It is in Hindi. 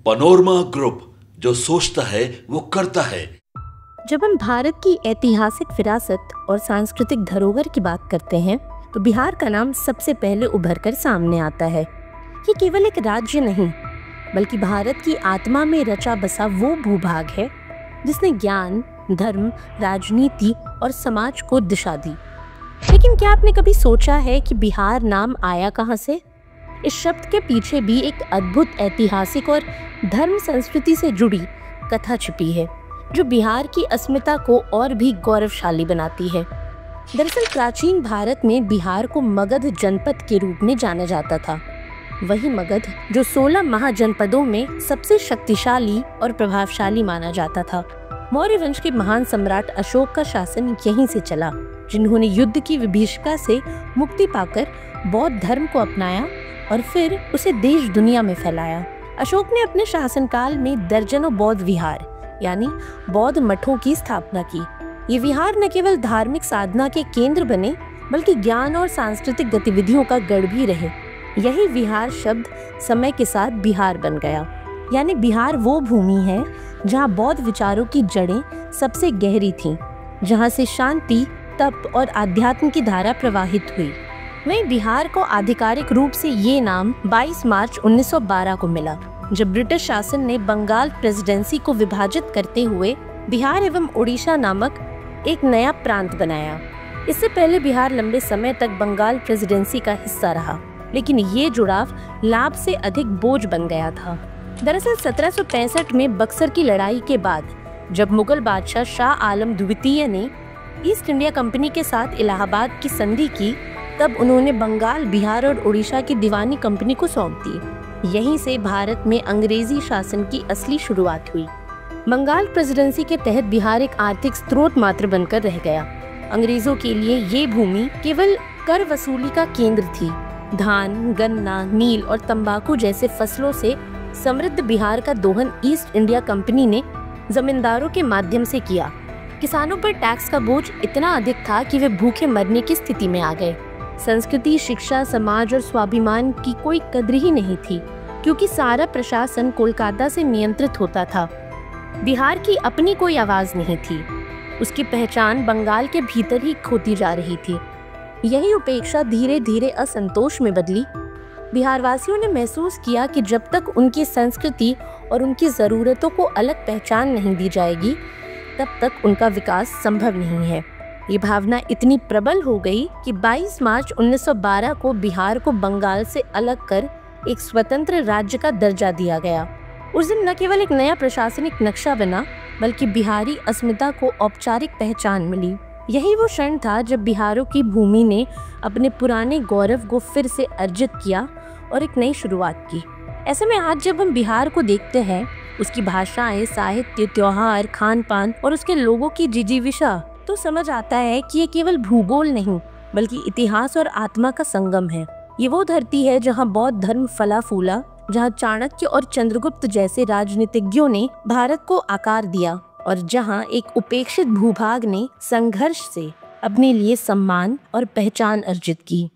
पनोरमा ग्रुप, जो सोचता है वो करता है। जब हम भारत की ऐतिहासिक विरासत और सांस्कृतिक धरोहर की बात करते हैं तो बिहार का नाम सबसे पहले उभर कर सामने आता है। ये केवल एक राज्य नहीं, बल्कि भारत की आत्मा में रचा बसा वो भूभाग है जिसने ज्ञान, धर्म, राजनीति और समाज को दिशा दी। लेकिन क्या आपने कभी सोचा है कि बिहार नाम आया कहाँ से? इस शब्द के पीछे भी एक अद्भुत ऐतिहासिक और धर्म संस्कृति से जुड़ी कथा छिपी है, जो बिहार की अस्मिता को और भी गौरवशाली बनाती है। दरअसल प्राचीन भारत में बिहार को मगध जनपद के रूप में जाना जाता था। वही मगध जो 16 महाजनपदों में सबसे शक्तिशाली और प्रभावशाली माना जाता था। मौर्य वंश के महान सम्राट अशोक का शासन यहीं से चला, जिन्होंने युद्ध की विभीषिका से मुक्ति पाकर बौद्ध धर्म को अपनाया और फिर उसे देश दुनिया में फैलाया। अशोक ने अपने शासनकाल में दर्जनों बौद्ध विहार यानी बौद्ध मठों की स्थापना की। ये विहार न केवल धार्मिक साधना के केंद्र बने, बल्कि ज्ञान और सांस्कृतिक गतिविधियों का गढ़ भी रहे। यही विहार शब्द समय के साथ बिहार बन गया, यानी बिहार वो भूमि है जहाँ बौद्ध विचारों की जड़ें सबसे गहरी थीं, जहाँ से शांति, तप और आध्यात्म की धारा प्रवाहित हुई। वहीं बिहार को आधिकारिक रूप से ये नाम 22 मार्च 1912 को मिला, जब ब्रिटिश शासन ने बंगाल प्रेसिडेंसी को विभाजित करते हुए बिहार एवं उड़ीसा नामक एक नया प्रांत बनाया। इससे पहले बिहार लंबे समय तक बंगाल प्रेसिडेंसी का हिस्सा रहा, लेकिन ये जुड़ाव लाभ से अधिक बोझ बन गया था। दरअसल 1765 में बक्सर की लड़ाई के बाद जब मुगल बादशाह शाह आलम द्वितीय ने ईस्ट इंडिया कंपनी के साथ इलाहाबाद की संधि की, तब उन्होंने बंगाल, बिहार और उड़ीसा की दीवानी कंपनी को सौंप दी। यहीं से भारत में अंग्रेजी शासन की असली शुरुआत हुई। बंगाल प्रेसिडेंसी के तहत बिहार एक आर्थिक स्रोत मात्र बनकर रह गया। अंग्रेजों के लिए ये भूमि केवल कर वसूली का केंद्र थी। धान, गन्ना, नील और तंबाकू जैसे फसलों से समृद्ध बिहार का दोहन ईस्ट इंडिया कंपनी ने जमींदारों के माध्यम से किया। किसानों पर टैक्स का बोझ इतना अधिक था कि वे भूखे मरने की स्थिति में आ गए। संस्कृति, शिक्षा, समाज और स्वाभिमान की कोई कद्र ही नहीं थी, क्योंकि सारा प्रशासन कोलकाता से नियंत्रित होता था। बिहार की अपनी कोई आवाज नहीं थी। उसकी पहचान बंगाल के भीतर ही खोती जा रही थी। यही उपेक्षा धीरे धीरे असंतोष में बदली। बिहार वासियों ने महसूस किया कि जब तक उनकी संस्कृति और उनकी ज़रूरतों को अलग पहचान नहीं दी जाएगी, तब तक उनका विकास संभव नहीं है। ये भावना इतनी प्रबल हो गई कि 22 मार्च 1912 को बिहार को बंगाल से अलग कर एक स्वतंत्र राज्य का दर्जा दिया गया। उस दिन न केवल एक नया प्रशासनिक नक्शा बना, बल्कि बिहारी अस्मिता को औपचारिक पहचान मिली। यही वो क्षण था जब बिहारों की भूमि ने अपने पुराने गौरव को फिर से अर्जित किया और एक नई शुरुआत की। ऐसे में आज जब हम बिहार को देखते हैं, उसकी भाषाएं, साहित्य, त्योहार, खान पान और उसके लोगों की जिजीविषा, तो समझ आता है कि ये केवल भूगोल नहीं, बल्कि इतिहास और आत्मा का संगम है। ये वो धरती है जहाँ बौद्ध धर्म फला फूला, जहाँ चाणक्य और चंद्रगुप्त जैसे राजनीतिज्ञों ने भारत को आकार दिया और जहाँ एक उपेक्षित भूभाग ने संघर्ष से अपने लिए सम्मान और पहचान अर्जित की।